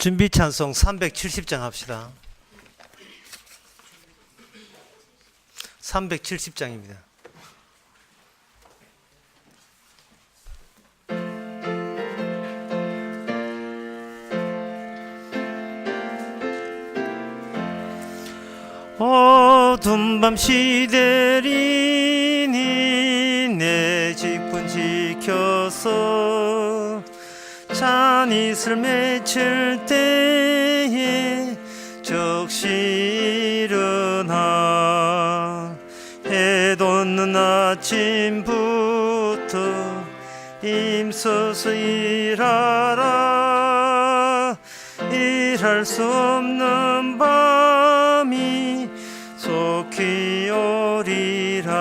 준비 찬송 370장 합시다. 370장입니다. 어두운 밤 시대리니 내 직분 지켜서 찬이슬 맺힐 때에 적시 일어나 해 돋는 아침부터 힘써서 일하라. 일할 수 없는 밤이 속히 오리라.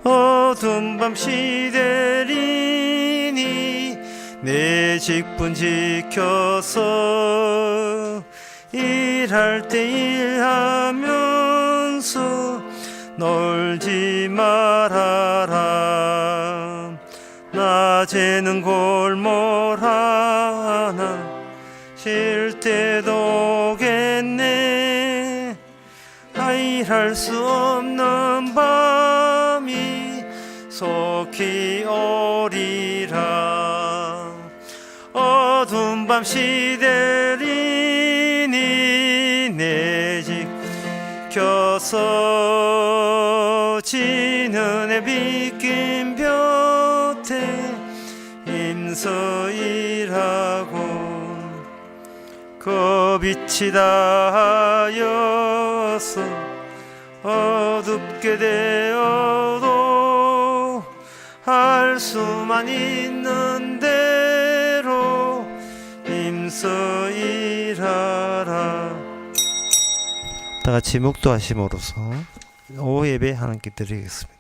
어두운 밤 시대리니 내 직분 지켜서 일할 때 일하면서 놀지 말아라. 낮에는 골몰 하나 쉴 때도 오겠네. 일할 수 없는 밤이 속히 오리라. 어두운 밤 시대리니 내 지켜서 지는 해 비낀 볕에 힘써 일하고 그 빛이 닿아여서 어둡게 되어도 할 수만 있는 대로 힘써 일하라. 다 같이 묵도하심으로써 오후 예배 하나님께 드리겠습니다.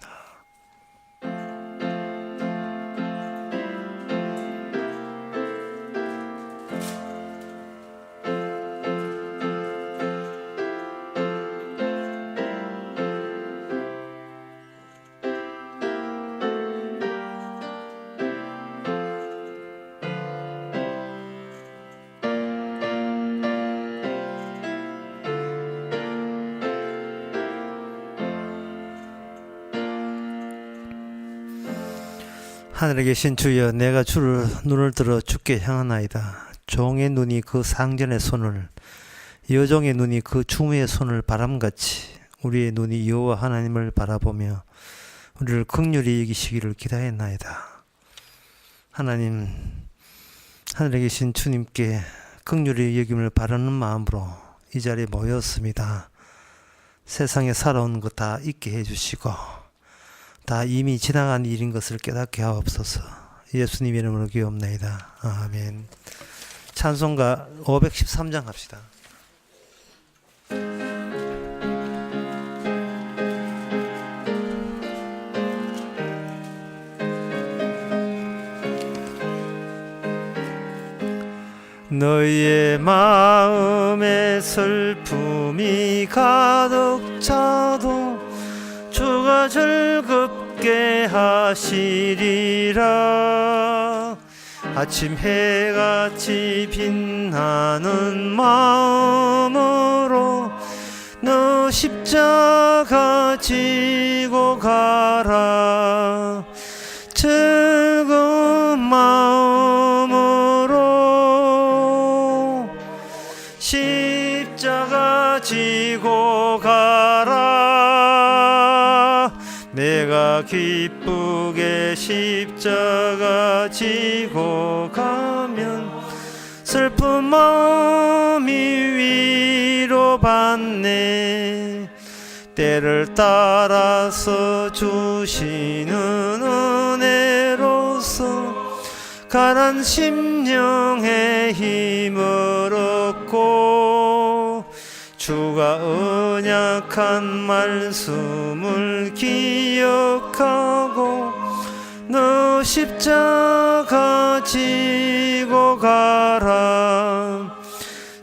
하늘에 계신 주여, 내가 주를 눈을 들어 주께 향하나이다. 종의 눈이 그 상전의 손을, 여종의 눈이 그 주무의 손을 바람같이 우리의 눈이 여호와 하나님을 바라보며 우리를 긍휼히 여기시기를 기다렸나이다. 하나님, 하늘에 계신 주님께 긍휼히 여김을 바라는 마음으로 이 자리에 모였습니다. 세상에 살아온 것 다 잊게 해주시고 다 이미 지나간 일인 것을 깨닫게 하옵소서. 예수님 이름으로 기옵나이다. 아멘. 찬송가 513장 합시다. 너희의 마음에 슬픔이 가득 차도 주가 즐겁게 하시리라. 아침 해같이 빛나는 마음으로 너 십자가 지고 가라. 즐거운 마음으로 십자가 지고 가라. 내가 기쁘게 십자가 지고 가면 슬픈 마음이 위로받네. 때를 따라서 주시는 은혜로서 가난 심령의 힘을 얻고 주가 언약한 말씀을 기억하고 너 십자가 지고 가라.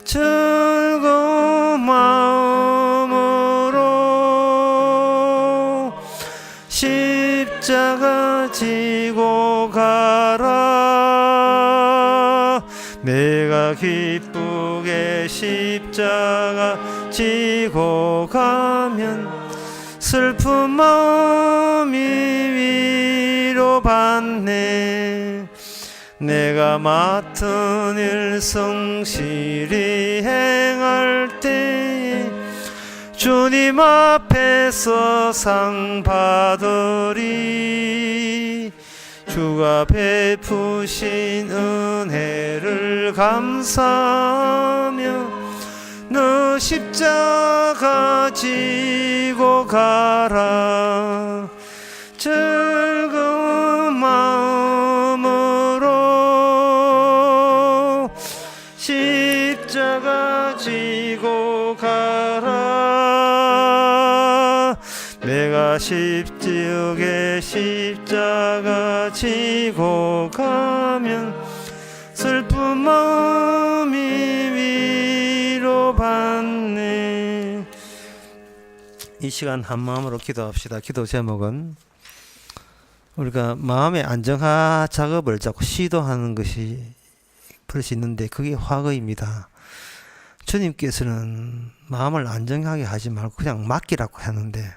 즐거운 마음으로 십자가 지고 가라. 내가 기쁘게 십자가 지고 가면 슬픈 마음이 위로받네. 내가 맡은 일 성실히 행할 때에 주님 앞에서 상 받으리. 주가 베푸신 은혜를 감사하며 너 십자가 지고 가라. 즐거운 마음으로 십자가 지고 가라. 내가 십지옥에 십자가 지고 가면 슬픈 마음이 위로받네. 이 시간 한 마음으로 기도합시다. 기도 제목은 우리가 마음의 안정화 작업을 자꾸 시도하는 것이 버릇이 있는데 그게 화거입니다. 주님께서는 마음을 안정하게 하지 말고 그냥 맡기라고 하는데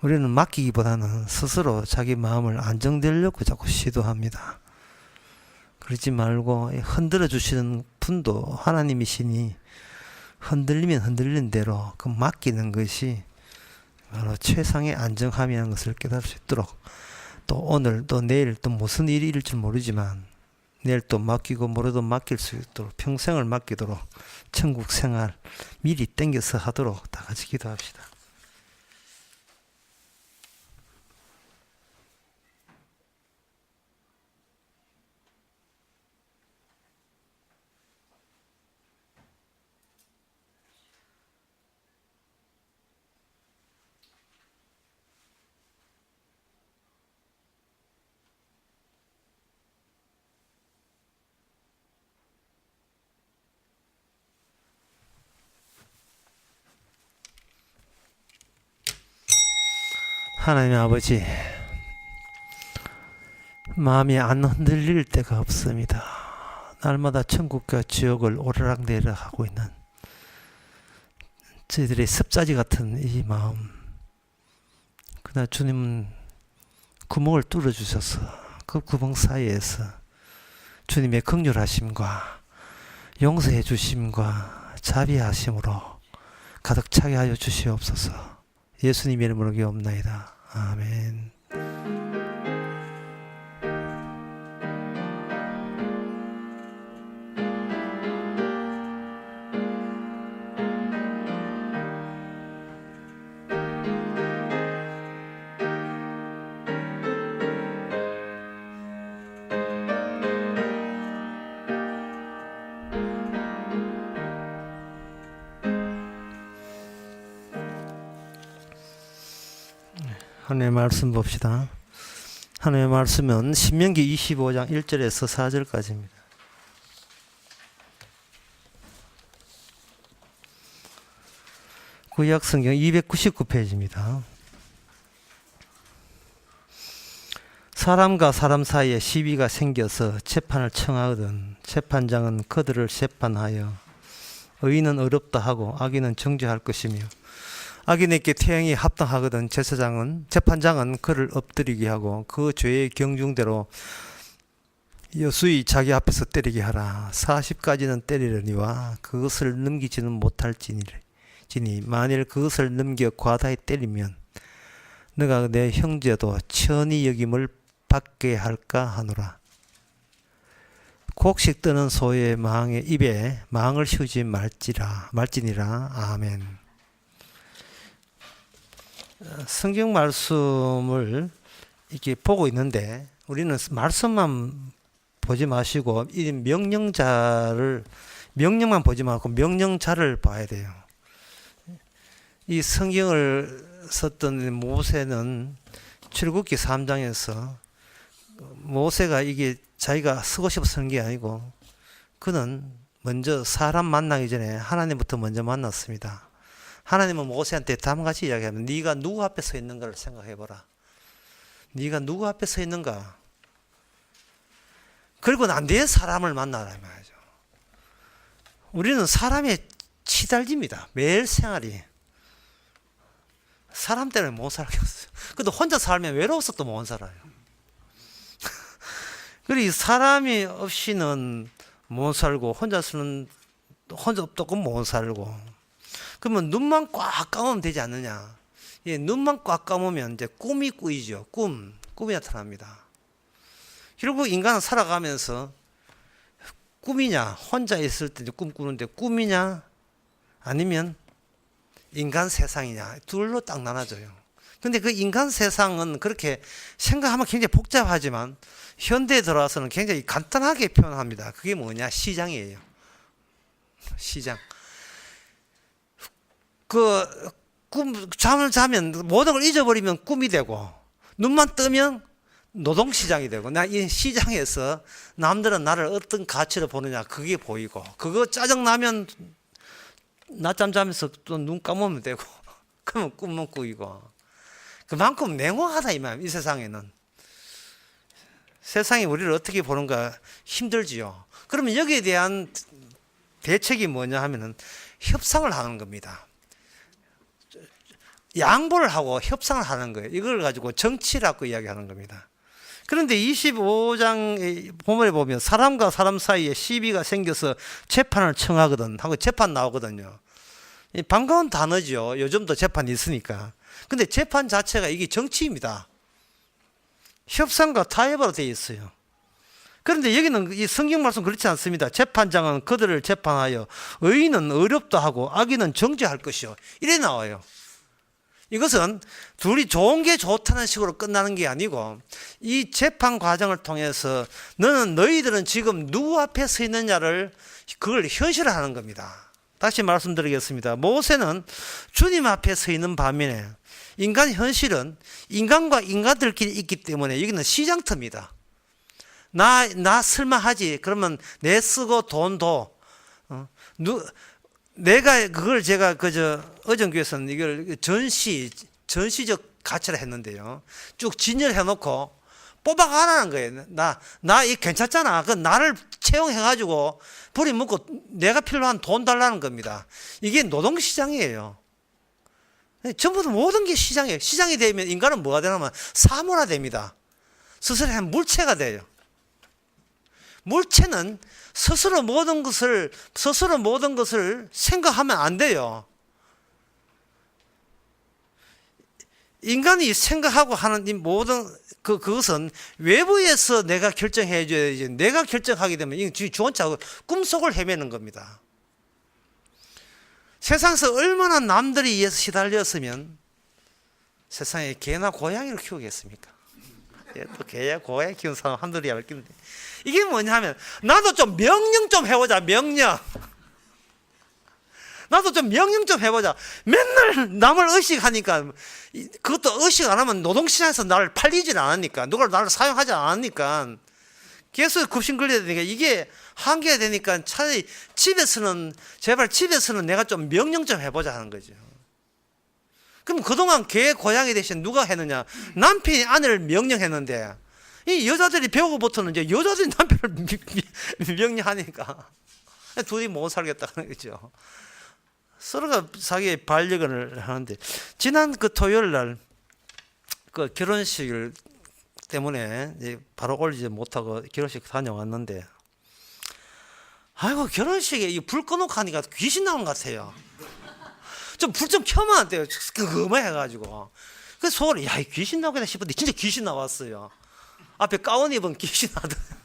우리는 맡기기보다는 스스로 자기 마음을 안정되려고 자꾸 시도합니다. 그러지 말고 흔들어 주시는 분도 하나님이시니 흔들리면 흔들리는 대로 그 맡기는 것이 바로 최상의 안정함이라는 것을 깨달을 수 있도록, 또 오늘 또 내일 또 무슨 일이 일지 모르지만 내일 또 맡기고 모레도 맡길 수 있도록 평생을 맡기도록 천국 생활 미리 땡겨서 하도록 다 같이 기도합시다. 하나님 아버지, 마음이 안 흔들릴 때가 없습니다. 날마다 천국과 지옥을 오르락내리락 하고 있는 저희들의 습자지 같은 이 마음, 그러나 주님은 구멍을 뚫어주셔서 그 구멍 사이에서 주님의 긍휼하심과 용서해 주심과 자비하심으로 가득 차게 하여 주시옵소서. 예수님 이름으로 기도옵나이다. 아멘. 하나님의 말씀 봅시다. 하나님의 말씀은 신명기 25장 1절에서 4절까지입니다. 구약 성경 299페이지입니다. 사람과 사람 사이에 시비가 생겨서 재판을 청하거든 재판장은 그들을 재판하여 의인은 의롭다 하고 악인은 정죄할 것이며 악인에게 태형이 합당하거든 재판장은 그를 엎드리게 하고 그 죄의 경중대로 여수이 자기 앞에서 때리게 하라. 40까지는 때리려니와 그것을 넘기지는 못할지니 만일 그것을 넘겨 과다히 때리면 너가 내 형제도 천히 여김을 받게 할까 하노라. 곡식 뜨는 소의 망의 입에 망을 씌우지 말지니라. 아멘. 성경 말씀을 이렇게 보고 있는데 우리는 말씀만 보지 마시고 이 명령만 보지 말고 명령자를 봐야 돼요. 이 성경을 썼던 모세는 출애굽기 3장에서 모세가 이게 자기가 쓰고 싶어 쓰는 게 아니고 그는 먼저 사람 만나기 전에 하나님부터 먼저 만났습니다. 하나님은 모세한테 다음같이 이야기하면 네가 누구 앞에 서 있는가를 생각해보라. 네가 누구 앞에 서 있는가. 그리고 난 뒤에 사람을 만나라 말이죠. 우리는 사람에 치달립니다. 매일 생활이. 사람 때문에 못 살겠어요. 근데 혼자 살면 외로워서 또 못 살아요. 그리고 사람이 없이는 못 살고, 혼자서는 혼자 없다고 못 살고. 그러면 눈만 꽉 감으면 되지 않느냐. 예, 눈만 꽉 감으면 이제 꿈이 꾸이죠. 꿈이 나타납니다. 결국 인간은 살아가면서 꿈이냐, 혼자 있을 때 꿈 꾸는데 꿈이냐, 아니면 인간 세상이냐, 둘로 딱 나눠져요. 근데 그 인간 세상은 그렇게 생각하면 굉장히 복잡하지만 현대에 들어와서는 굉장히 간단하게 표현합니다. 그게 뭐냐? 시장이에요. 시장. 잠을 자면 모든 걸 잊어버리면 꿈이 되고, 눈만 뜨면 노동시장이 되고, 나 이 시장에서 남들은 나를 어떤 가치로 보느냐, 그게 보이고, 그거 짜증나면 낮잠 자면서 또 눈 감으면 되고, 그러면 꿈은 꾸이고. 그만큼 냉혹하다 이 말이에요. 이 세상에는. 세상이 우리를 어떻게 보는가 힘들지요. 그러면 여기에 대한 대책이 뭐냐 하면은 협상을 하는 겁니다. 양보를 하고 협상을 하는 거예요. 이걸 가지고 정치라고 이야기하는 겁니다. 그런데 25장 본문에 보면 사람과 사람 사이에 시비가 생겨서 재판을 청하거든 하고 재판 나오거든요. 반가운 단어죠. 요즘도 재판이 있으니까. 근데 재판 자체가 이게 정치입니다. 협상과 타협으로 되어 있어요. 그런데 여기는 이 성경 말씀 그렇지 않습니다. 재판장은 그들을 재판하여 의인은 의롭다 하고 악인은 정죄할 것이요. 이래 나와요. 이것은 둘이 좋은 게 좋다는 식으로 끝나는 게 아니고, 이 재판 과정을 통해서 너희들은 지금 누구 앞에 서 있느냐를 그걸 현실화하는 겁니다. 다시 말씀드리겠습니다. 모세는 주님 앞에 서 있는 반면에 인간 현실은 인간과 인간들끼리 있기 때문에 여기는 시장터입니다. 나 쓸만하지. 그러면 내 쓰고 돈도 내가 그걸 제가 어정교에서는 이걸 전시적 가치라 했는데요. 쭉 진열해 놓고 뽑아가라는 거예요. 나 이 괜찮잖아. 그 나를 채용해가지고 불이 묻고 내가 필요한 돈 달라는 겁니다. 이게 노동시장이에요. 전부 다 모든 게 시장이에요. 시장이 되면 인간은 뭐가 되냐면 사물화 됩니다. 스스로 한 물체가 돼요. 물체는 스스로 모든 것을 생각하면 안 돼요. 인간이 생각하고 하는 이 모든 그것은 외부에서 내가 결정해 줘야지. 내가 결정하게 되면 이게 주원차 꿈속을 헤매는 겁니다. 세상에서 얼마나 남들이 의해서 시달렸으면 세상에 개나 고양이를 키우겠습니까? 또 개야 고양이 키우는 사람 한둘이 알 건데, 이게 뭐냐 하면 나도 좀 명령 좀 해보자. 나도 좀 명령 좀 해보자. 맨날 남을 의식하니까, 그것도 의식 안 하면 노동시장에서 나를 팔리질 않으니까, 누가 나를 사용하지 않으니까 계속 굽신 걸려야 되니까 이게 한계가 되니까 차라리 제발 집에서는 내가 좀 명령 좀 해보자 하는 거죠. 그럼 그동안 개 고양이 대신 누가 했느냐? 남편이 아내를 명령했는데, 이 여자들이 배우고부터는 이제 여자들이 남편을 명령하니까 둘이 못 살겠다는 거죠. 서로가 자기의 반려견을 하는데, 지난 그 토요일 날 그 결혼식을 때문에 이제 바로 올리지 못하고 결혼식 다녀왔는데, 아이고 결혼식에 불 꺼놓고 하니까 귀신 나오는 것 같아요. 좀 불 좀 켜면 안 돼요. 그거해가지고 그 소리, 야, 귀신 나오겠다 싶은데 진짜 귀신 나왔어요. 앞에 가운 입은 귀신 나더라고요.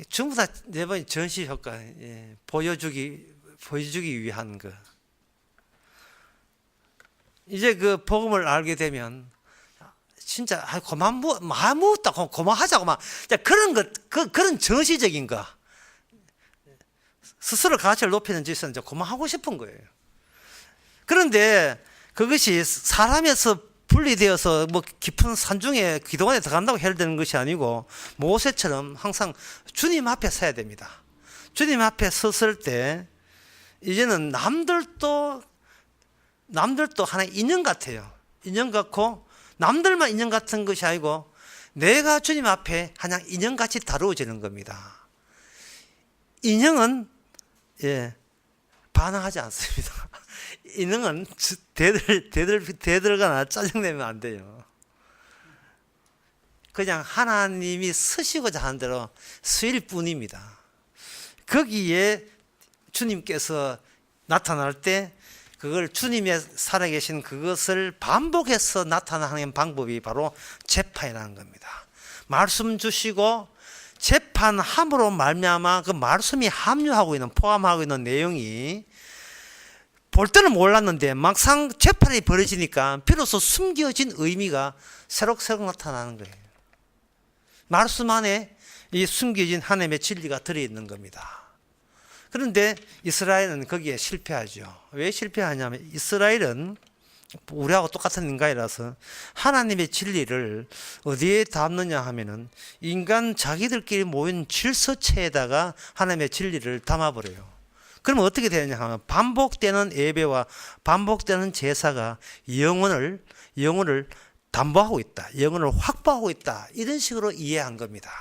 전부 다 내번 전시 효과, 보여주기 위한 거. 이제 그 복음을 알게 되면 진짜 고마웠다, 고마하자고 막 그런 것, 그런 정시적인 거, 스스로 가치를 높이는 짓은 이제 고마하고 싶은 거예요. 그런데 그것이 사람에서 분리되어서 뭐 깊은 산중에 기도원에 들어간다고 해야 되는 것이 아니고, 모세처럼 항상 주님 앞에 서야 됩니다. 주님 앞에 섰을 때 이제는 남들도 하나의 인연 같아요. 인연 같고, 남들만 인연 같은 것이 아니고 내가 주님 앞에 그냥 인형같이 다루어지는 겁니다. 인형은 반항하지 않습니다. 인형은 대들거나 짜증내면 안 돼요. 그냥 하나님이 쓰시고자 하는 대로 쓰일 뿐입니다. 거기에 주님께서 나타날 때 그걸 주님의 살아계신 그것을 반복해서 나타나는 방법이 바로 재판이라는 겁니다. 말씀 주시고 재판함으로 말미암아 그 말씀이 함유하고 있는 포함하고 있는 내용이 볼 때는 몰랐는데 막상 재판이 벌어지니까 비로소 숨겨진 의미가 새록새록 나타나는 거예요. 말씀 안에 이 숨겨진 하나님의 진리가 들어있는 겁니다. 그런데 이스라엘은 거기에 실패하죠. 왜 실패하냐면 이스라엘은 우리하고 똑같은 인간이라서 하나님의 진리를 어디에 담느냐 하면은 인간 자기들끼리 모인 질서체에다가 하나님의 진리를 담아버려요. 그러면 어떻게 되느냐 하면 반복되는 예배와 반복되는 제사가 영혼을 담보하고 있다. 영혼을 확보하고 있다. 이런 식으로 이해한 겁니다.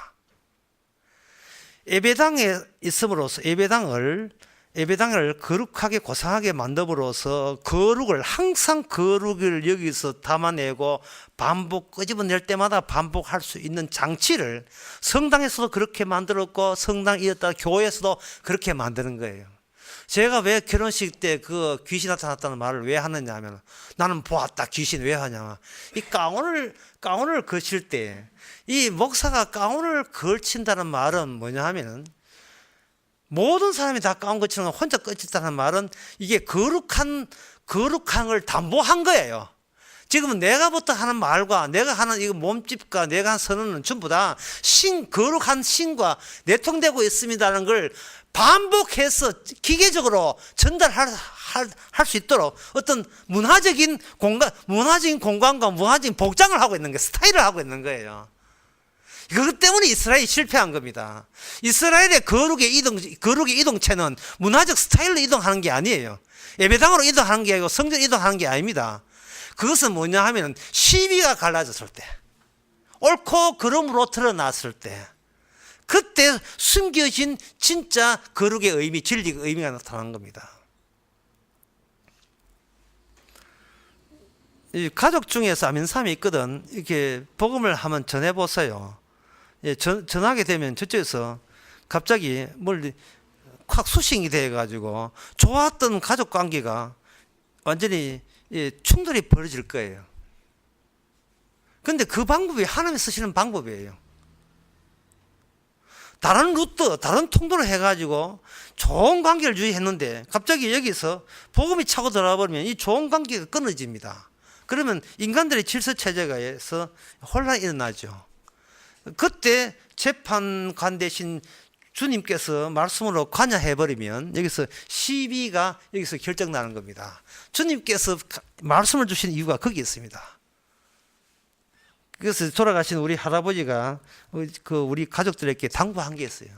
예배당에 있음으로써 예배당을 거룩하게 고상하게 만듦으로써 항상 거룩을 여기서 담아내고 끄집어낼 때마다 반복할 수 있는 장치를 성당에서도 그렇게 만들었고 성당이었다 교회에서도 그렇게 만드는 거예요. 제가 왜 결혼식 때 그 귀신 나타났다는 말을 왜 하느냐 하면 나는 보았다 귀신 왜 하냐면 이 가운을 거칠 때 이 목사가 가운을 걸친다는 말은 뭐냐 하면은 모든 사람이 다 가운 거치는 건 혼자 거친다는 말은 이게 거룩함을 담보한 거예요. 지금은 내가부터 하는 말과 내가 하는 이 몸집과 내가 하는 선언은 전부 다 거룩한 신과 내통되고 있습니다라는 걸 반복해서 기계적으로 전달할 수 있도록 어떤 문화적인 공간과 문화적인 복장을 하고 있는 게 스타일을 하고 있는 거예요. 그것 때문에 이스라엘이 실패한 겁니다. 이스라엘의 거룩의 이동체는 문화적 스타일로 이동하는 게 아니에요. 예배당으로 이동하는 게 아니고 성전으로 이동하는 게 아닙니다. 그것은 뭐냐 하면 시비가 갈라졌을 때, 옳고 그름으로 드러났을 때, 그때 숨겨진 진짜 거룩의 의미, 진리의 의미가 나타난 겁니다. 이 가족 중에서 아멘삼이 있거든. 이렇게 복음을 한번 전해보세요. 전하게 되면 저쪽에서 갑자기 확 수신이 돼가지고 좋았던 가족 관계가 완전히 충돌이 벌어질 거예요. 근데 그 방법이 하나님이 쓰시는 방법이에요. 다른 통로를 해가지고 좋은 관계를 유지했는데 갑자기 여기서 복음이 차고 들어와 버리면 이 좋은 관계가 끊어집니다. 그러면 인간들의 질서체제가에서 혼란이 일어나죠. 그때 재판관 대신 주님께서 말씀으로 관여해버리면 여기서 시비가 여기서 결정나는 겁니다. 주님께서 말씀을 주신 이유가 거기 있습니다. 그래서 돌아가신 우리 할아버지가 우리 가족들에게 당부한 게 있어요.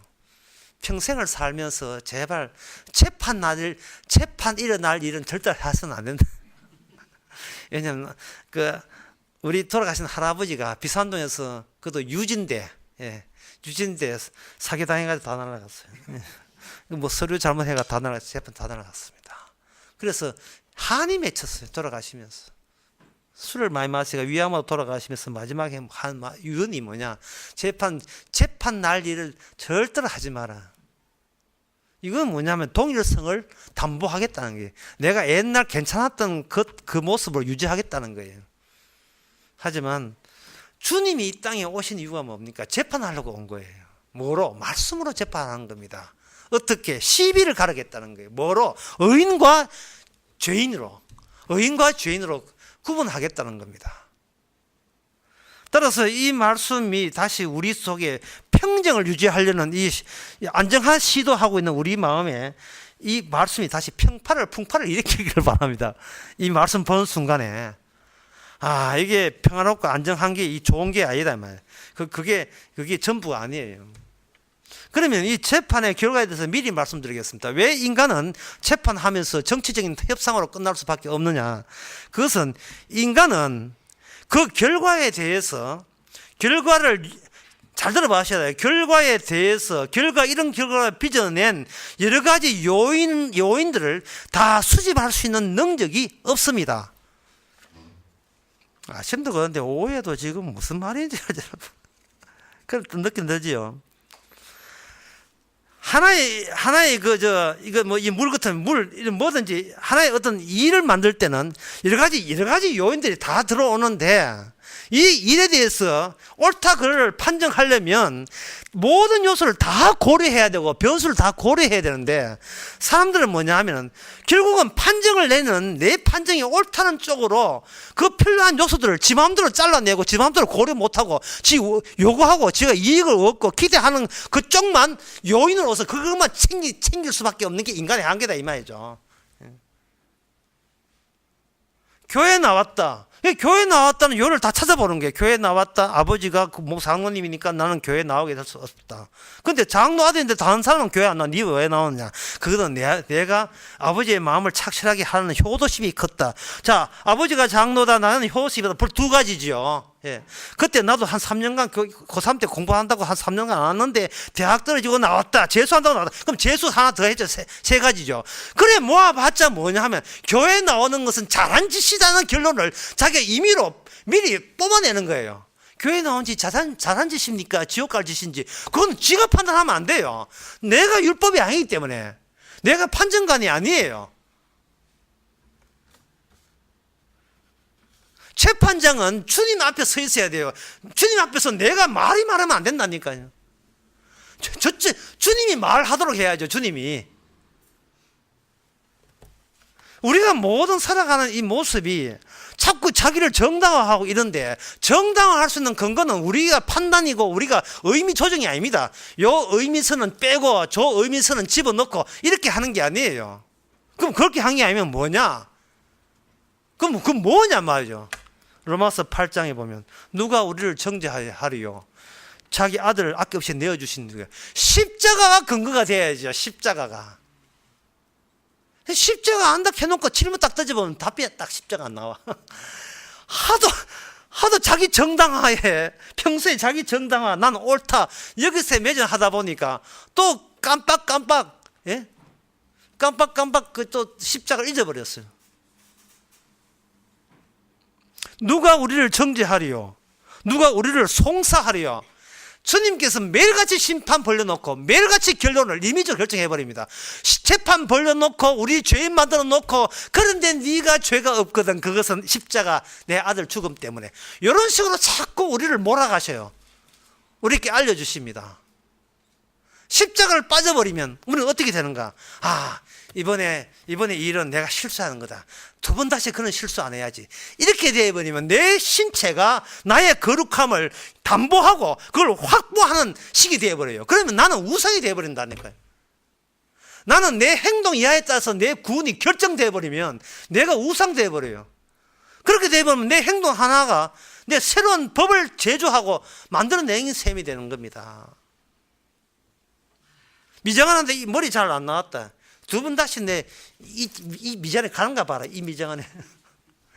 평생을 살면서 제발 재판 일어날 일은 절대 해서는 안 된다. 왜냐하면 우리 돌아가신 할아버지가 비산동에서 그도 유진대 사기당해가지고 다 날아갔어요. 서류 잘못해가 다 날아갔어요. 재판 다 날아갔습니다. 그래서 한이 맺혔어요. 돌아가시면서. 술을 많이 마시가 위암으로 돌아가시면서 마지막에 한 유언이 뭐냐. 재판 날 일을 절대로 하지 마라. 이건 뭐냐면 동일성을 담보하겠다는 거예요. 내가 옛날 괜찮았던 그 모습을 유지하겠다는 거예요. 하지만 주님이 이 땅에 오신 이유가 뭡니까? 재판하려고 온 거예요. 뭐로? 말씀으로 재판하는 겁니다. 어떻게? 시비를 가르겠다는 거예요. 뭐로? 의인과 죄인으로 구분하겠다는 겁니다. 따라서 이 말씀이 다시 우리 속에 평정을 유지하려는 이 안정한 시도하고 있는 우리 마음에 이 말씀이 다시 풍파를 일으키기를 바랍니다. 이 말씀 보는 순간에 이게 평화롭고 안정한 게 이 좋은 게 아니다 말이에요. 그게 전부가 아니에요. 그러면 이 재판의 결과에 대해서 미리 말씀드리겠습니다. 왜 인간은 재판하면서 정치적인 협상으로 끝날 수밖에 없느냐? 그것은 인간은 그 결과에 대해서 결과를 잘 들어봐셔야 돼요. 결과에 대해서 이런 결과를 빚어낸 여러 가지 요인들을 다 수집할 수 있는 능력이 없습니다. 아침도 그런데 오후에도 지금 무슨 말인지 여러분. 그런 느낌 들지요. 하나의 이거 뭐 이 물 같은 이런 뭐든지 하나의 어떤 일을 만들 때는 여러 가지 요인들이 다 들어오는데, 이 일에 대해서 옳다 그를 판정하려면 모든 요소를 다 고려해야 되고 변수를 다 고려해야 되는데, 사람들은 뭐냐 하면 결국은 판정을 내는 내 판정이 옳다는 쪽으로 그 필요한 요소들을 지 마음대로 잘라내고 지 마음대로 고려 못하고 지 요구하고 지가 이익을 얻고 기대하는 그쪽만 요인으로서 그것만 챙길 수밖에 없는 게 인간의 한계다 이 말이죠. 교회에 나왔다. 교회 나왔다는 요를 다 찾아보는 거예요. 교회 나왔다. 아버지가 장로님이니까 나는 교회 나오게 될 수 없다. 근데 장로 아들인데 다른 사람은 교회 안 나와. 니 왜 나오느냐? 그거는 내가 아버지의 마음을 착실하게 하는 효도심이 컸다. 자, 아버지가 장로다. 나는 효도심이다. 두 가지죠. 예. 그때 나도 한 3년간 고3 때 공부한다고 한 3년간 안 왔는데 대학 떨어지고 나왔다. 재수한다고 나왔다. 그럼 재수 하나 더 했죠. 세 가지죠. 그래 모아봤자 뭐냐 하면 교회 나오는 것은 잘한 짓이라는 결론을 자기가 임의로 미리 뽑아내는 거예요. 교회 나온 짓 잘한 짓입니까? 지옥 갈 짓인지. 그건 지가 판단하면 안 돼요. 내가 율법이 아니기 때문에. 내가 판정관이 아니에요. 재판장은 주님 앞에 서 있어야 돼요. 주님 앞에서 내가 말하면 안 된다니까요. 주님이 말하도록 해야죠. 주님이. 우리가 모든 살아가는 이 모습이 자꾸 자기를 정당화하고 이런데, 정당화할 수 있는 근거는 우리가 판단이고 우리가 의미 조정이 아닙니다. 요 의미선은 빼고 저 의미선은 집어넣고 이렇게 하는 게 아니에요. 그럼 그렇게 한 게 아니면 뭐냐? 그럼 그 뭐냐 말이죠. 로마서 8장에 보면 누가 우리를 정죄하리요? 자기 아들을 아낌없이 내어주신 거예요. 십자가가 근거가 돼야죠. 십자가가 안다 해놓고 질문 딱 던져보면 답이 딱 십자가 안 나와. 하도 자기 정당화에, 평소에 자기 정당화, 난 옳다 여기서 매전하다 보니까 또 깜빡 그 또 십자가를 잊어버렸어요. 누가 우리를 정죄하리요? 누가 우리를 송사하리요? 주님께서 매일같이 심판 벌려놓고 매일같이 결론을 임의적으로 결정해버립니다. 재판 벌려놓고 우리 죄인 만들어놓고, 그런데 네가 죄가 없거든. 그것은 십자가 내 아들 죽음 때문에. 이런 식으로 자꾸 우리를 몰아가셔요. 우리께 알려주십니다. 십자가를 빠져버리면 우리는 어떻게 되는가? 이번에 이 일은 내가 실수하는 거다. 두 번 다시 그런 실수 안 해야지. 이렇게 되어버리면 내 신체가 나의 거룩함을 담보하고 그걸 확보하는 식이 되어버려요. 그러면 나는 우상이 되어버린다니까요. 나는 내 행동 이하에 따라서 내 구원이 결정되어버리면 내가 우상 되어버려요. 그렇게 되어버리면 내 행동 하나가 내 새로운 법을 제조하고 만들어내는 셈이 되는 겁니다. 미장하는데 이 머리 잘 안 나왔다. 두 번 다시 이 미장에 가는가 봐라. 이 미장안에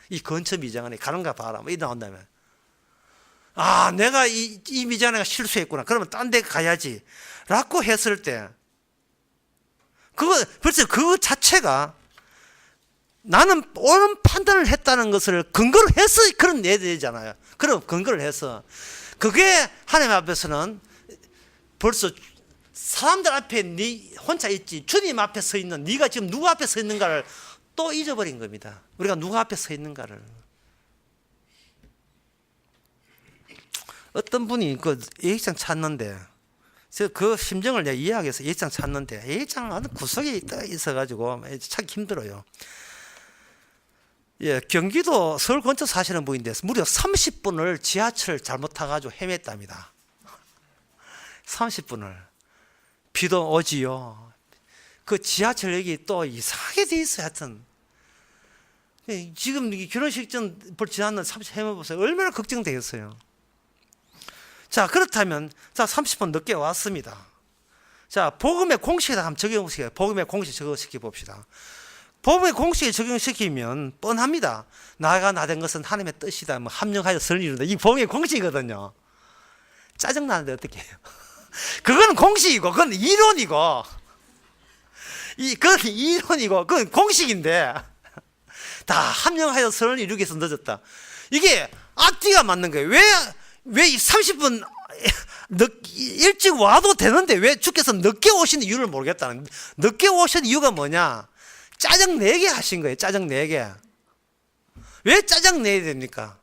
이 근처 미장안에 가는가 봐라. 뭐 이 나온다면 내가 이 미장안에 실수했구나. 그러면 딴 데 가야지 라고 했을 때, 벌써 그 자체가 나는 옳은 판단을 했다는 것을 근거로 해서 그런 내야 되잖아요. 그럼 근거를 해서 그게 하나님 앞에서는 벌써 사람들 앞에 네 혼자 있지, 주님 앞에 서 있는 네가 지금 누구 앞에 서 있는가를 또 잊어버린 겁니다. 우리가 누구 앞에 서 있는가를. 어떤 분이 그 예익장 찾는데, 그 심정을 내가 이해하기 위해서 예익장 찾는데, 예익장 어느 구석에 있어가지고 찾기 힘들어요. 예, 경기도 서울 근처 사시는 분인데 무려 30분을 지하철 잘못 타가지고 헤맸답니다. 30분을. 비도 오지요. 그 지하철역이 또 이상하게 돼 있어요. 하여튼 지금 결혼식 전 지났는 30분 헤매보세요. 얼마나 걱정되겠어요. 자, 그렇다면 30분 늦게 왔습니다. 자, 복음의 공식에다 한번 적용시켜요. 복음의 공식 적용시켜 봅시다. 복음의 공식에 적용시키면 뻔합니다. 나가 나된 것은 하나님의 뜻이다. 합령하여 선을 이룬다. 이 복음의 공식이거든요. 짜증나는데 어떻게 해요? 그건 공식이고, 그건 이론이고, 그건 이론이고, 그건 공식인데, 다 합령하여 선을 이루기 위해서 늦었다. 이게 앞뒤가 맞는 거예요. 왜 30분 일찍 와도 되는데 왜 주께서 늦게 오신 이유를 모르겠다는. 늦게 오신 이유가 뭐냐? 짜증 내게 하신 거예요. 짜증 내게. 왜 짜증 내야 됩니까?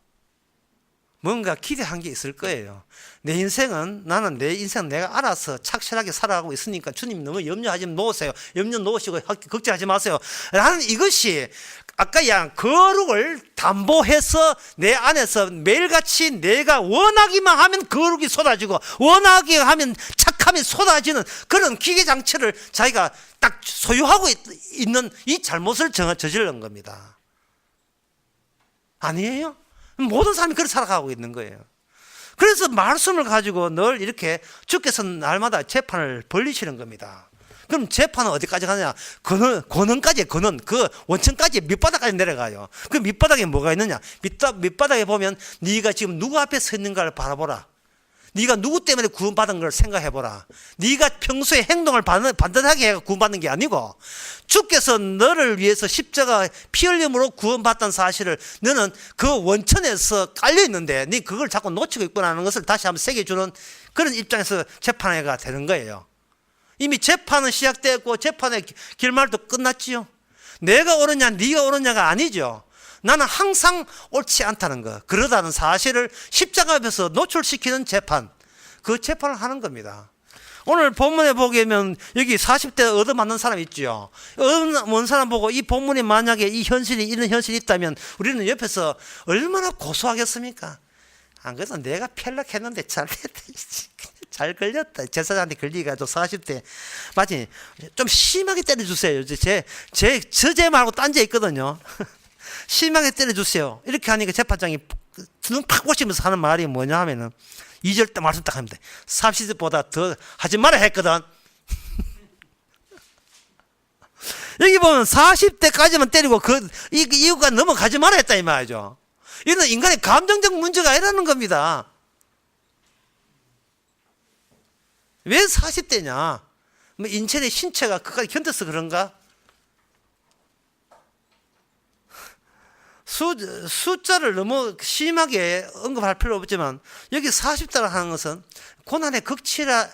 뭔가 기대한 게 있을 거예요. 내 인생은, 나는 내 인생 내가 알아서 착실하게 살아가고 있으니까 주님 너무 염려하지 놓으세요. 염려 놓으시고 걱정하지 마세요. 라는 이것이 아까 거룩을 담보해서 내 안에서 매일같이 내가 원하기만 하면 거룩이 쏟아지고 원하게 하면 착함이 쏟아지는 그런 기계장치를 자기가 딱 소유하고 있는 이 잘못을 저지른 겁니다. 아니에요? 모든 사람이 그렇게 살아가고 있는 거예요. 그래서 말씀을 가지고 늘 이렇게 주께서 날마다 재판을 벌리시는 겁니다. 그럼 재판은 어디까지 가느냐? 권원까지, 권원, 그 원천까지 밑바닥까지 내려가요. 그 밑바닥에 뭐가 있느냐? 밑바닥에 보면 네가 지금 누구 앞에 서 있는가를 바라보라. 네가 누구 때문에 구원받은 걸 생각해보라. 네가 평소에 행동을 반듯하게 해서 구원받는 게 아니고 주께서 너를 위해서 십자가 피 흘림으로 구원받던 사실을 너는 그 원천에서 깔려있는데 네 그걸 자꾸 놓치고 있구나 하는 것을 다시 한번 새겨주는 그런 입장에서 재판회가 되는 거예요. 이미 재판은 시작됐고 재판의 결말도 끝났지요. 내가 옳으냐 네가 옳으냐가 아니죠. 나는 항상 옳지 않다는 거, 그러다는 사실을 십자가 앞에서 노출시키는 재판, 그 재판을 하는 겁니다. 오늘 본문에 보면 여기 40대 얻어맞는 사람 있죠. 얻어맞는 사람 보고 이 본문이 만약에 이 현실이 이런 현실이 있다면 우리는 옆에서 얼마나 고소하겠습니까? 안 그래도 내가 편락했는데 잘 걸렸다. 제사장한테 걸리가지고 40대 맞지? 좀 심하게 때려주세요. 제 말고 딴 데 있거든요. 심하게 때려주세요. 이렇게 하니까 재판장이 눈 팍 보시면서 하는 말이 뭐냐 하면은 2절 때 말씀 딱 합니다. 30대보다 더 하지 말아야 했거든. 여기 보면 40대까지만 때리고 이 이유가 넘어가지 말아야 했다 이 말이죠. 이는 인간의 감정적 문제가 아니라는 겁니다. 왜 40대냐? 뭐 인체의 신체가 그까지 견뎌서 그런가? 숫자를 너무 심하게 언급할 필요 없지만 여기 40대라 하는 것은 고난의 극치라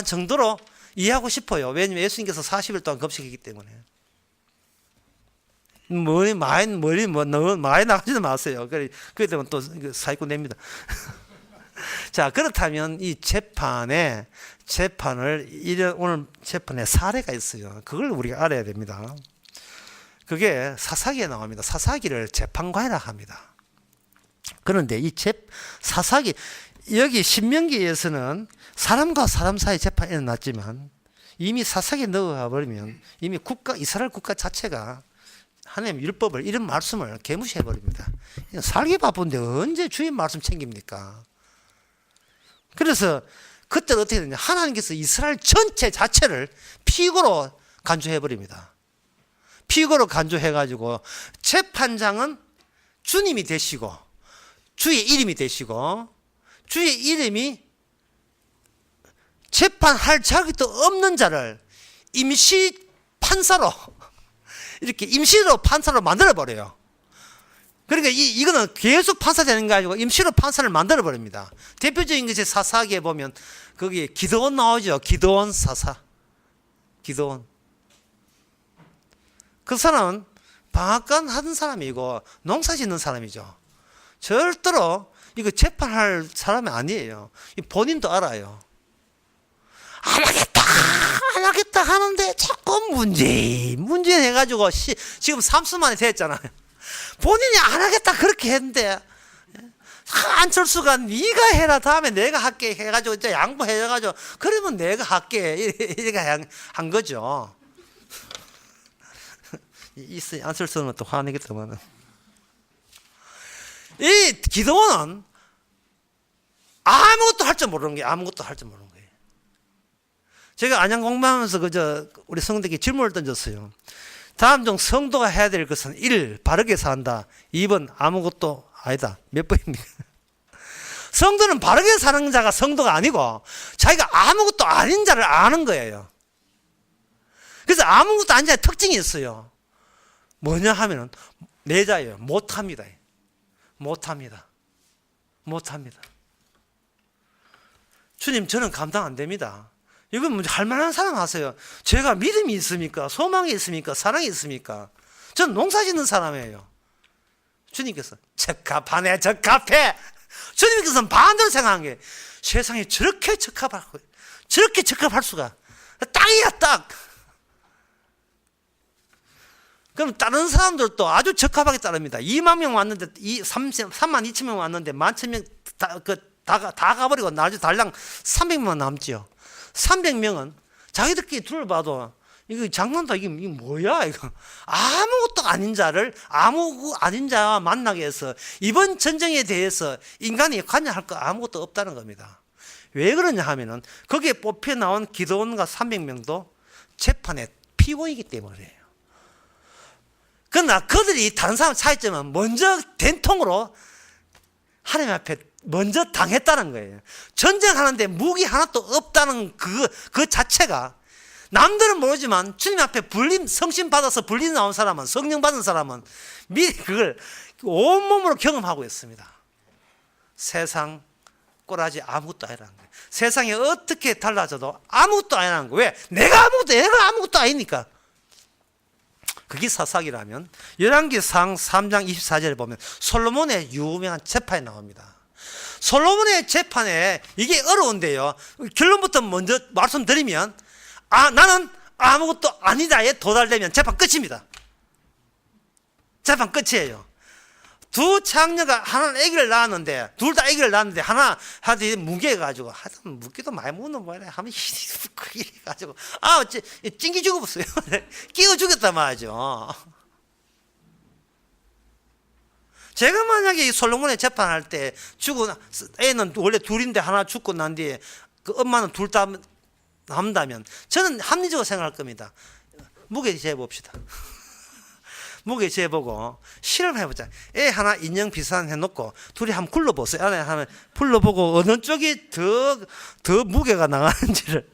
정도로 이해하고 싶어요. 왜냐하면 예수님께서 40일 동안 금식했기 때문에. 머리 너무 많이 나가지도 마세요. 그래 되면 또 사기꾼 냅니다. 자, 그렇다면 이 재판을 오늘 재판에 사례가 있어요. 그걸 우리가 알아야 됩니다. 그게 사사기에 나옵니다. 사사기를 재판관이라 합니다. 그런데 이 사사기, 여기 신명기에서는 사람과 사람 사이 재판이 일어났지만 이미 사사기에 넣어가 버리면 이미 이스라엘 국가 자체가 하나님 율법을, 이런 말씀을 개무시해 버립니다. 살기 바쁜데 언제 주인 말씀 챙깁니까? 그래서 그때 어떻게 되냐? 하나님께서 이스라엘 전체 자체를 피고로 간주해 버립니다. 피고로 간주해가지고 재판장은 주님이 되시고 주의 이름이 되시고 주의 이름이 재판할 자격도 없는 자를 임시 판사로 이렇게 임시로 판사로 만들어버려요. 그러니까 이거는 계속 판사되는 게 아니고 임시로 판사를 만들어버립니다. 대표적인 것이 사사기에 보면 거기 기드온 나오죠. 기드온 사사. 기드온. 그 사람은 방앗간 하던 사람이고 농사 짓는 사람이죠. 절대로 이거 재판할 사람이 아니에요. 본인도 알아요. 안 하겠다 하는데 자꾸 문제 해가지고 지금 3수 만에 됐잖아요. 본인이 안 하겠다 그렇게 했는데 안철수가 네가 해라 다음에 내가 할게 해가지고 이제 양보해가지고 그러면 내가 할게 이렇게 한 거죠. 안철수는 또 화내겠다만. 이 기도원은 아무것도 할 줄 모르는 게 아무것도 할 줄 모르는 거예요. 제가 안양 공부하면서 우리 성도에게 질문을 던졌어요. 다음 중 성도가 해야 될 것은 1. 바르게 산다. 2번 아무것도 아니다. 몇 번입니까? 성도는 바르게 사는 자가 성도가 아니고 자기가 아무것도 아닌 자를 아는 거예요. 그래서 아무것도 아닌 자의 특징이 있어요. 뭐냐 하면은 내자예요. 못합니다. 못합니다. 못합니다. 주님, 저는 감당 안 됩니다. 이건 뭐 할 만한 사람 하세요. 제가 믿음이 있습니까? 소망이 있습니까? 사랑이 있습니까? 저는 농사 짓는 사람이에요. 주님께서 적합하네, 적합해. 주님께서는 반대로 생각한 게 세상에 저렇게 적합할 수가 딱이야, 딱. 그럼 다른 사람들도 아주 적합하게 따릅니다. 2만 명 왔는데 3만 2천 명 왔는데 11,000명 다 가버리고 나중에 달랑 300명 남지요. 300명은 자기들끼리 둘러봐도 이거 장난다, 이게 뭐야 이거. 아무것도 아닌 자를 아닌 자와 만나게 해서 이번 전쟁에 대해서 인간이 관여할 거 아무것도 없다는 겁니다. 왜 그러냐 하면은 거기에 뽑혀 나온 기드온과 300명도 재판의 피고이기 때문이에요. 그러나 그들이 다른 사람 차이점은 먼저 된통으로 하나님 앞에 먼저 당했다는 거예요. 전쟁하는데 무기 하나도 없다는 그 자체가 남들은 모르지만 주님 앞에 성신 받아서 불림 나온 사람은, 성령 받은 사람은 미리 그걸 온몸으로 경험하고 있습니다. 세상 꼬라지 아무것도 아니라는 거예요. 세상에 어떻게 달라져도 아무것도 아니라는 거예요. 왜? 내가 아무것도 아니니까. 그게 사사기라면 열왕기상 3장 24절에 보면 솔로몬의 유명한 재판이 나옵니다. 솔로몬의 재판에 이게 어려운데요. 결론부터 먼저 말씀드리면 나는 아무것도 아니다에 도달되면 재판 끝입니다. 재판 끝이에요. 두 장녀가 하나는 아기를 낳았는데 둘 다 아기를 낳았는데 하나 뭉개가지고 하여튼 묵기도 많이 묻는 거야. 하면 이래 가지고 찡기 죽어버렸어요. 끼워 죽였단 말이죠. 제가 만약에 솔로몬의 재판할 때 죽은 애는 원래 둘인데 하나 죽고 난 뒤에 그 엄마는 둘 다 남다면 저는 합리적으로 생각할 겁니다. 무게 재봅시다. 무게 재보고 실험해보자. 애 하나 인형 비슷한 해놓고 둘이 한번 굴러보세요. 안에 하면 불러보고 어느 쪽이 더 무게가 나가는지를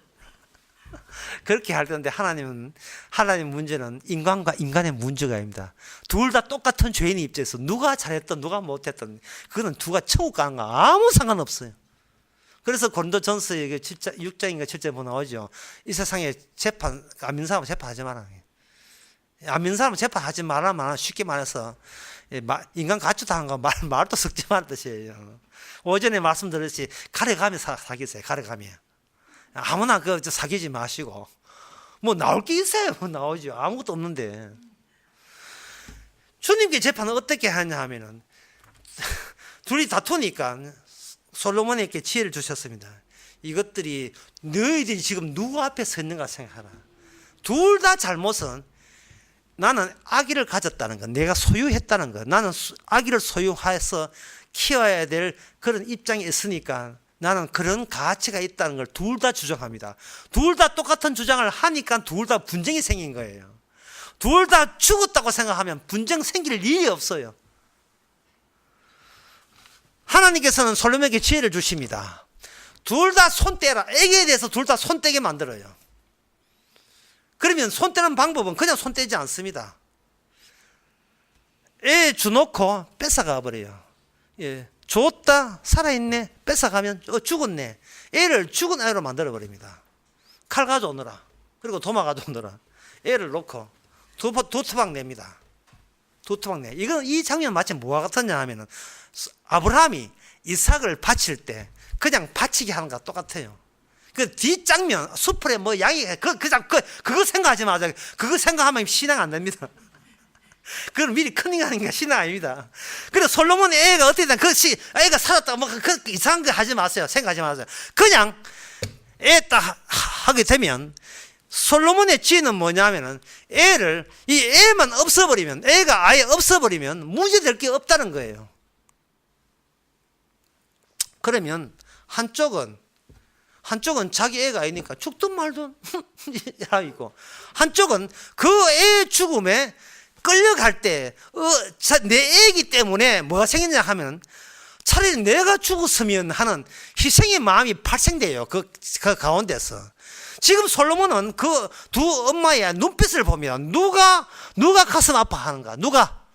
그렇게 할 건데 하나님 문제는 인간과 인간의 문제가 아닙니다. 둘 다 똑같은 죄인의 입장에서 누가 잘했든 누가 못했든 그거는 누가 천국 가는 거 아무 상관없어요. 그래서 고린도전서 6장인가 7장에 보면 나오죠. 이 세상에 안 믿는 사람은 재판하지 마라. 안 믿는 사람은 재판하지 말아. 쉽게 말해서 인간 가치도 한 거 말도 섞지 말는 뜻이에요. 오전에 말씀드렸지 가려가며 사귀세요. 가려가며 아무나 사귀지 마시고 뭐 나올 게 있어요. 뭐 나오죠. 아무것도 없는데 주님께 재판은 어떻게 하냐 하면은 둘이 다투니까 솔로몬에게 지혜를 주셨습니다. 이것들이 너희들이 지금 누구 앞에 서 있는가 생각하라. 둘 다 잘못은 나는 아기를 가졌다는 것, 내가 소유했다는 것, 나는 아기를 소유해서 키워야 될 그런 입장에 있으니까 나는 그런 가치가 있다는 걸 둘 다 주장합니다. 둘 다 똑같은 주장을 하니까 둘 다 분쟁이 생긴 거예요. 둘 다 죽었다고 생각하면 분쟁 생길 일이 없어요. 하나님께서는 솔로몬에게 지혜를 주십니다. 둘 다 손 떼라. 애기에 대해서 둘 다 손 떼게 만들어요. 그러면 손 떼는 방법은 그냥 손 떼지 않습니다. 애 주놓고 뺏어가 버려요. 예, 줬다 살아있네, 뺏어가면 죽었네. 애를 죽은 애로 만들어 버립니다. 칼 가져오너라, 그리고 도마 가져오너라. 애를 놓고 두 토막 냅니다. 두 토막 내. 이 장면 마치 뭐와 같았냐 하면은 아브라함이 이삭을 바칠 때 그냥 바치게 하는 것과 똑같아요. 그 뒷장면, 수풀에 뭐 양이, 그거 생각하지 마세요. 그거 생각하면 신앙 안 됩니다. 그건 미리 컨닝하는 게 신앙 아닙니다. 그래서 솔로몬의 애가 어떻게 된, 애가 살았다, 이상한 거 하지 마세요. 생각하지 마세요. 그냥 애 딱 하게 되면 솔로몬의 지혜는 뭐냐면은 이 애만 없어버리면, 애가 아예 없어버리면 문제될 게 없다는 거예요. 그러면 한쪽은 자기 애가 아니니까 죽든 말든 이고, 한쪽은 그 애 죽음에 끌려갈 때 내 애이기 때문에 뭐가 생겼냐 하면 차라리 내가 죽었으면 하는 희생의 마음이 발생돼요. 그 가운데서. 지금 솔로몬은 그 두 엄마의 눈빛을 보면 누가 가슴 아파하는가? 누가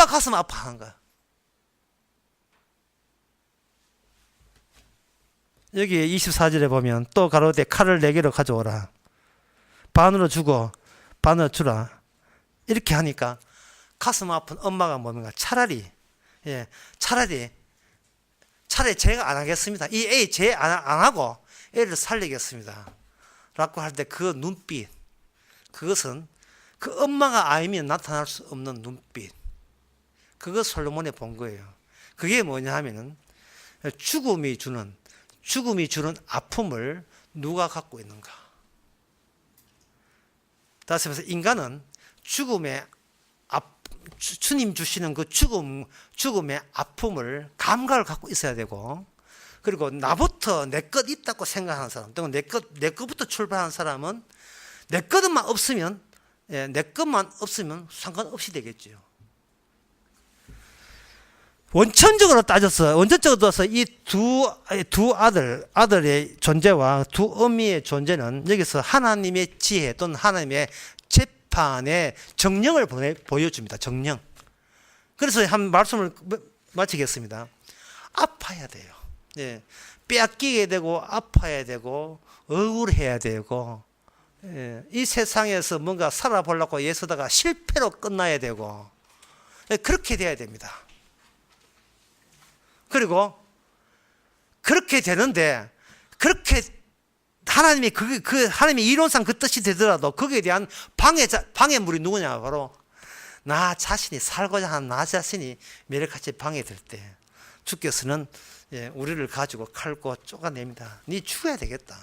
가슴 아파하는가? 여기 24절에 보면 또 가로되 칼을 4개로 가져오라. 반으로 주고 반으로 주라. 이렇게 하니까 가슴 아픈 엄마가 뭔가 차라리 제가 안 하겠습니다. 이 애 제 안 하고 애를 살리겠습니다. 라고 할 때 그 눈빛, 그것은 그 엄마가 아니면 나타날 수 없는 눈빛. 그거 솔로몬이 본 거예요. 그게 뭐냐 하면은 죽음이 주는 아픔을 누가 갖고 있는가. 다시 말해서 인간은 주님 주시는 그 죽음의 아픔을 감각을 갖고 있어야 되고, 그리고 나부터 내 것 있다고 생각하는 사람, 또는 내 것부터 출발하는 사람은 내 것만 없으면 상관없이 되겠죠. 원천적으로 따져서 이 두 아들의 존재와 두 어미의 존재는 여기서 하나님의 지혜 또는 하나님의 재판의 정령을 보여줍니다. 정령. 그래서 한 말씀을 마치겠습니다. 아파야 돼요. 예, 빼앗기게 되고 아파야 되고 억울해야 되고, 이 세상에서 뭔가 살아보려고 애쓰다가 실패로 끝나야 되고, 그렇게 돼야 됩니다. 그리고 그렇게 되는데, 그렇게 하나님이 하나님의 이론상 그 뜻이 되더라도 거기에 대한 방해물이 누구냐? 바로 나 자신이, 살고자 하는 나 자신이 매력같이 방해될 때 주께서는 우리를 가지고 칼고 쪼가냅니다. 네 죽어야 되겠다.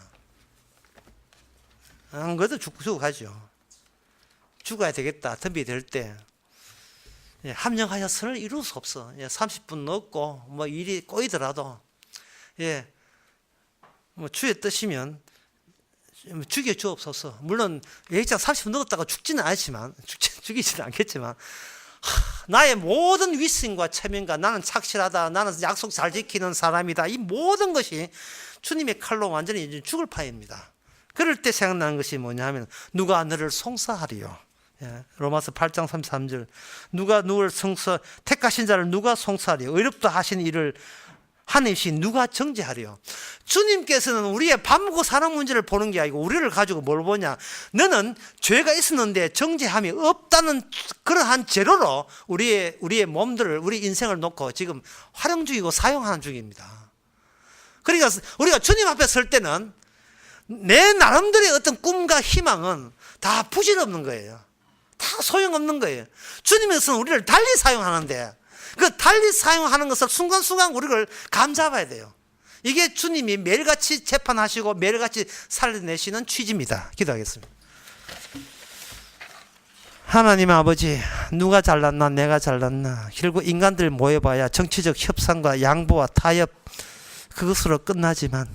안 그래도 죽고 가죠. 죽어야 되겠다. 덤비될 때 합력하여 선을 이룰 수 없어. 30분 넘고 뭐 일이 꼬이더라도 뭐 주의 뜻이면 죽여 주옵소서. 물론 예기장 30분 넘었다가 죽지는 않지만, 죽이지는 않겠지만, 나의 모든 위선과 체면과 나는 착실하다, 나는 약속 잘 지키는 사람이다, 이 모든 것이 주님의 칼로 완전히 죽을 판입니다. 그럴 때 생각나는 것이 뭐냐 하면 누가 너를 송사하리요. 로마서 8장 33절, 누가 누굴 택하신 자를 누가 송사하리요. 의롭다 하신 이를 하나님이신 누가 정죄하리요. 주님께서는 우리의 밥 먹고 사는 문제를 보는 게 아니고 우리를 가지고 뭘 보냐, 너는 죄가 있었는데 정죄함이 없다는 그러한 재료로 우리의 몸들을, 우리 인생을 놓고 지금 활용 중이고 사용하는 중입니다. 그러니까 우리가 주님 앞에 설 때는 내 나름대로의 어떤 꿈과 희망은 다 부질없는 거예요. 다 소용없는 거예요. 주님께서는 우리를 달리 사용하는데, 그 달리 사용하는 것을 순간순간 우리를 감잡아야 돼요. 이게 주님이 매일같이 재판하시고 매일같이 살려내시는 취지입니다. 기도하겠습니다. 하나님 아버지, 누가 잘났나 내가 잘났나, 결국 인간들 모여봐야 정치적 협상과 양보와 타협, 그것으로 끝나지만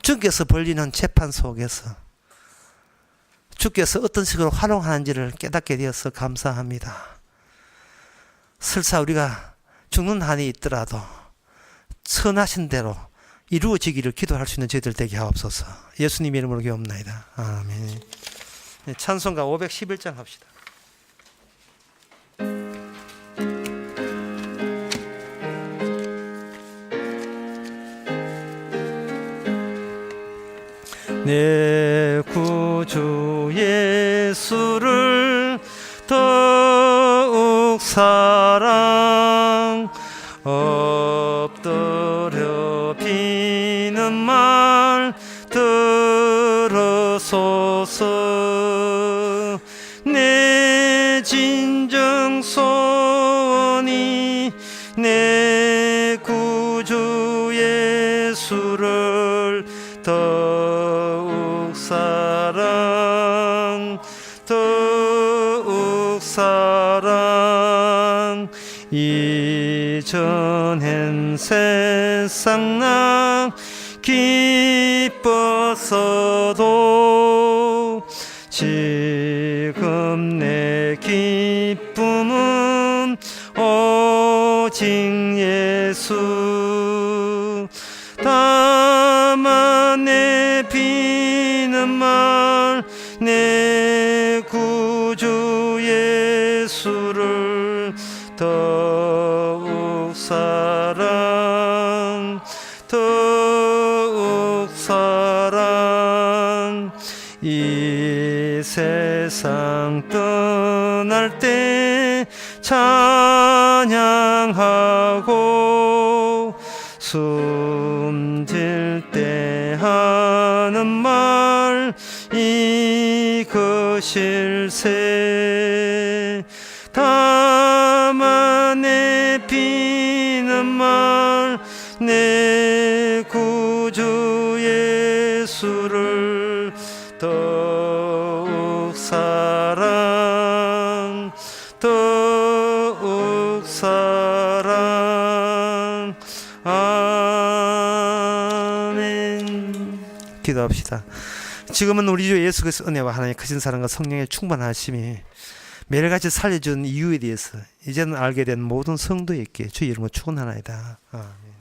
주께서 벌리는 재판 속에서 주께서 어떤 식으로 활용하는지를 깨닫게 되어서 감사합니다. 설사 우리가 죽는 한이 있더라도 선하신 대로 이루어지기를 기도할 수 있는 저희들 되게 하옵소서. 예수님 이름으로 기도합니다. 아멘. 찬송가 511장 합시다. 내 구주 예수를 더욱 사랑 엎드려 비는 말 들으소서. 내 진정 소원이 내 구주 예수를 더욱 사랑 이전엔 세상 나 기뻤어도 지금 내 기쁨은 오직 예수 다만 내 비는 말 내 구주 예수를 더욱 사랑 이 세상 떠날 때 찬양하고 숨질 때 하는 말 이것일세 다만 내 비는 말 내 구주 예수를 더욱 사랑 아멘. 기도합시다. 지금은 우리 주 예수 그리스도의 은혜와 하나님의 크신 사랑과 성령의 충만하심이 매일같이 살려준 이유에 대해서 이제는 알게 된 모든 성도에게 주 이름으로 축원하나이다. 아멘.